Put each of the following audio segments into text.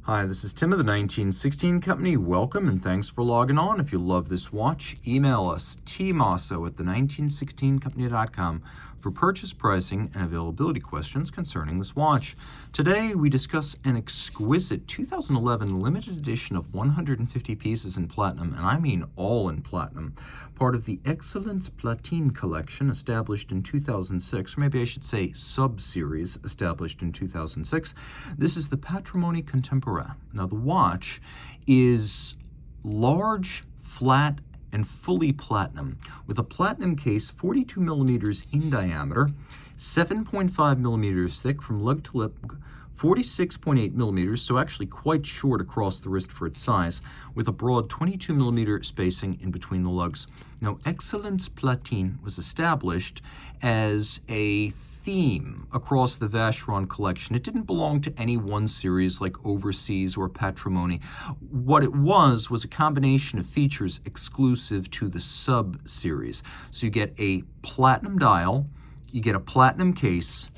Hi, this is Tim of the 1916 Company. Welcome and thanks for logging on. If you love this watch, email us tmosso@the1916company.com for purchase pricing and availability questions concerning this watch. Today we discuss an exquisite 2011 limited edition of 150 pieces in platinum, and I mean all in platinum, part of the Excellence Platine collection established in 2006, or maybe I should say sub-series established in 2006. This is the Patrimony Contemporaine. Now the watch is large, flat, and fully platinum, with a platinum case 42 millimeters in diameter, 7.5 millimeters thick from lug to lug, 46.8 millimeters, so actually quite short across the wrist for its size, with a broad 22 millimeter spacing in between the lugs. Now, Excellence Platine was established as a theme across the Vacheron collection. It didn't belong to any one series like Overseas or Patrimony. What it was a combination of features exclusive to the sub-series. So you get a platinum dial, you get a platinum case,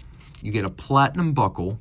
you get a platinum buckle,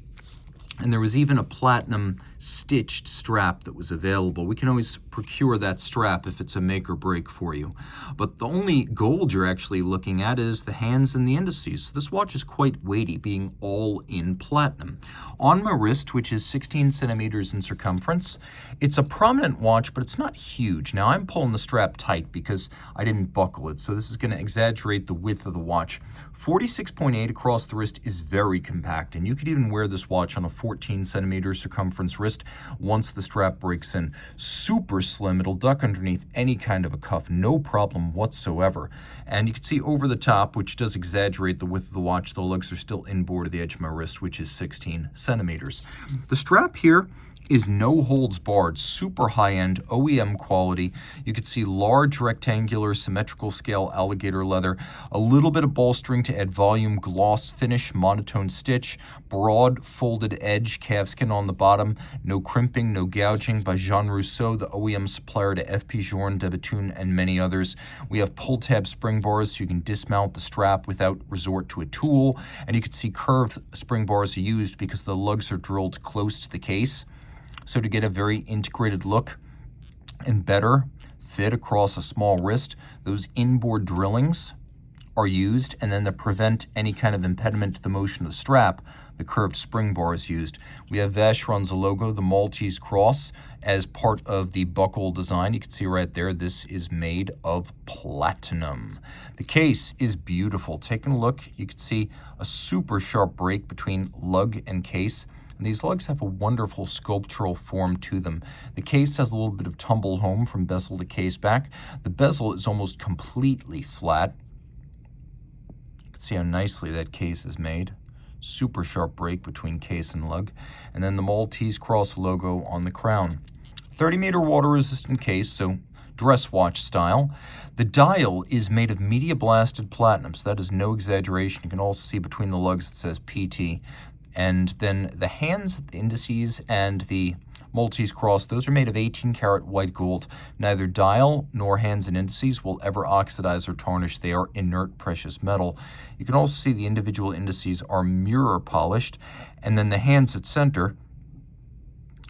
and there was even a platinum stitched strap that was available. We can always procure that strap if it's a make or break for you. But the only gold you're actually looking at is the hands and the indices. This watch is quite weighty, being all in platinum. On my wrist, which is 16 centimeters in circumference, it's a prominent watch, but it's not huge. Now I'm pulling the strap tight because I didn't buckle it, so this is going to exaggerate the width of the watch. 46.8 across the wrist is very compact, and you could even wear this watch on a 14 centimeter circumference wrist once the strap breaks in. Super slim, it'll duck underneath any kind of a cuff, no problem whatsoever. And you can see over the top, which does exaggerate the width of the watch, the lugs are still inboard of the edge of my wrist, which is 16 centimeters. The strap here is no holds barred, super high-end OEM quality. You can see large rectangular symmetrical scale alligator leather, a little bit of bolstering to add volume, gloss finish, monotone stitch, broad folded edge, calfskin on the bottom, no crimping, no gouging, by Jean Rousseau, the OEM supplier to F. Vacheron, de Bethune, and many others. We have pull tab spring bars so you can dismount the strap without resort to a tool, and you can see curved spring bars are used because the lugs are drilled close to the case. So to get a very integrated look and better fit across a small wrist, those inboard drillings are used, and then to prevent any kind of impediment to the motion of the strap, the curved spring bar is used. We have Vacheron's logo, the Maltese cross, as part of the buckle design. You can see right there, this is made of platinum. The case is beautiful. Taking a look, you can see a super sharp break between lug and case. And these lugs have a wonderful sculptural form to them. The case has a little bit of tumble home from bezel to case back. The bezel is almost completely flat. You can see how nicely that case is made. Super sharp break between case and lug. And then the Maltese cross logo on the crown. 30-meter water-resistant case, so dress watch style. The dial is made of media blasted platinum, so that is no exaggeration. You can also see between the lugs it says PT. And then the hands, the indices, and the Maltese cross, those are made of 18-karat white gold. Neither dial nor hands and indices will ever oxidize or tarnish. They are inert precious metal. You can also see the individual indices are mirror polished. And then the hands at center,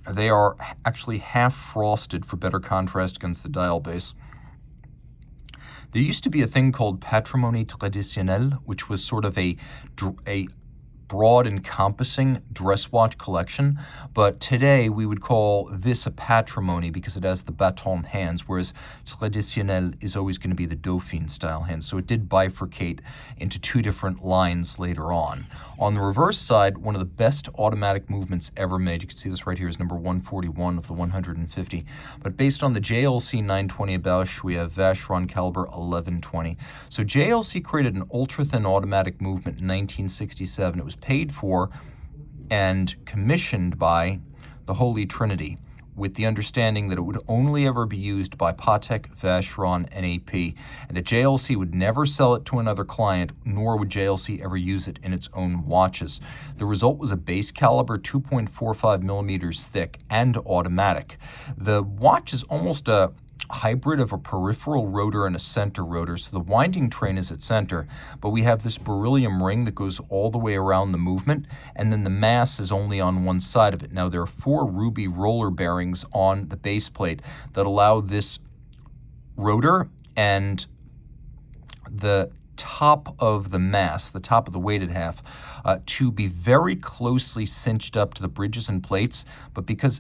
they are actually half frosted for better contrast against the dial base. There used to be a thing called Patrimony Traditionnel, which was sort of a broad encompassing dress watch collection, but today we would call this a patrimony because it has the baton hands, whereas traditionnel is always going to be the Dauphine style hands. So it did bifurcate into two different lines later on. On the reverse side, one of the best automatic movements ever made. You can see this right here is number 141 of the 150. But based on the JLC 920 Bausch, we have Vacheron caliber 1120. So JLC created an ultra-thin automatic movement in 1967. It was paid for and commissioned by the Holy Trinity, with the understanding that it would only ever be used by Patek, Vacheron, and AP, and that JLC would never sell it to another client, nor would JLC ever use it in its own watches. The result was a base caliber 2.45 millimeters thick and automatic. The watch is almost a hybrid of a peripheral rotor and a center rotor. So the winding train is at center, but we have this beryllium ring that goes all the way around the movement, and then the mass is only on one side of it. Now there are 4 ruby roller bearings on the base plate that allow this rotor and the top of the mass, the top of the weighted half, to be very closely cinched up to the bridges and plates, but because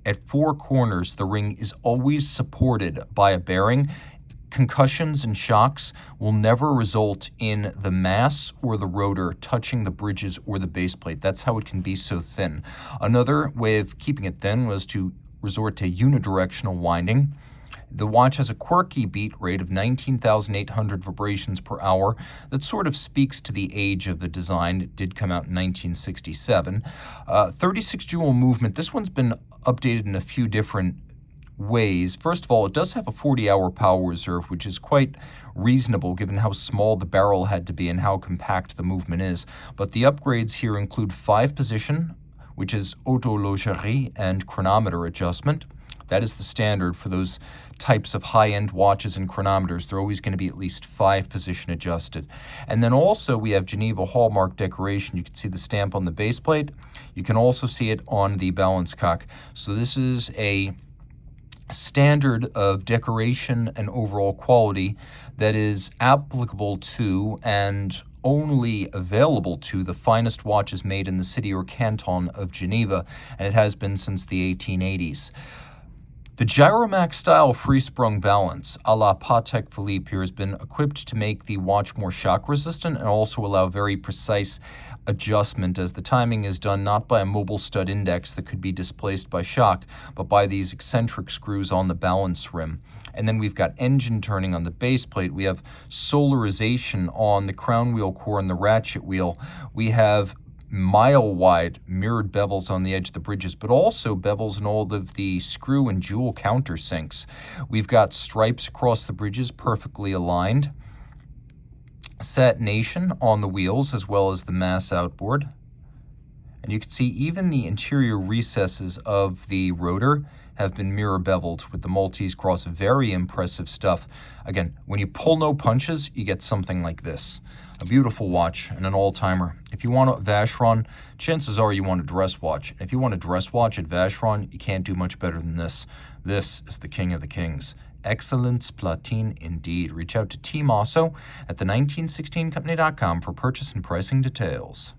at 4 corners, the ring is always supported by a bearing, concussions and shocks will never result in the mass or the rotor touching the bridges or the base plate. That's how it can be so thin. Another way of keeping it thin was to resort to unidirectional winding. The watch has a quirky beat rate of 19,800 vibrations per hour that sort of speaks to the age of the design. It did come out in 1967. 36 jewel movement. This one's been updated in a few different ways. First of all, it does have a 40-hour power reserve, which is quite reasonable given how small the barrel had to be and how compact the movement is. But the upgrades here include 5-position, which is auto-logerie and chronometer adjustment. That is the standard for those types of high-end watches and chronometers. They're always going to be at least 5-position adjusted. And then also we have Geneva hallmark decoration. You can see the stamp on the base plate. You can also see it on the balance cock. So this is a standard of decoration and overall quality that is applicable to and only available to the finest watches made in the city or canton of Geneva, and it has been since the 1880s. The Gyromax style free-sprung balance, a la Patek Philippe, here has been equipped to make the watch more shock resistant and also allow very precise adjustment, as the timing is done not by a mobile stud index that could be displaced by shock, but by these eccentric screws on the balance rim. And then we've got engine turning on the base plate. We have solarization on the crown wheel core and the ratchet wheel. We have mile-wide mirrored bevels on the edge of the bridges, but also bevels in all of the screw and jewel countersinks. We've got stripes across the bridges, perfectly aligned. Satination on the wheels, as well as the mass outboard. And you can see even the interior recesses of the rotor have been mirror beveled with the Maltese cross. Very impressive stuff. Again, when you pull no punches, you get something like this. A beautiful watch and an all-timer. If you want a Vacheron, chances are you want a dress watch. If you want a dress watch at Vacheron, you can't do much better than this. This is the king of the kings. Excellence Platine indeed. Reach out to Team Mosso at the 1916company.com for purchase and pricing details.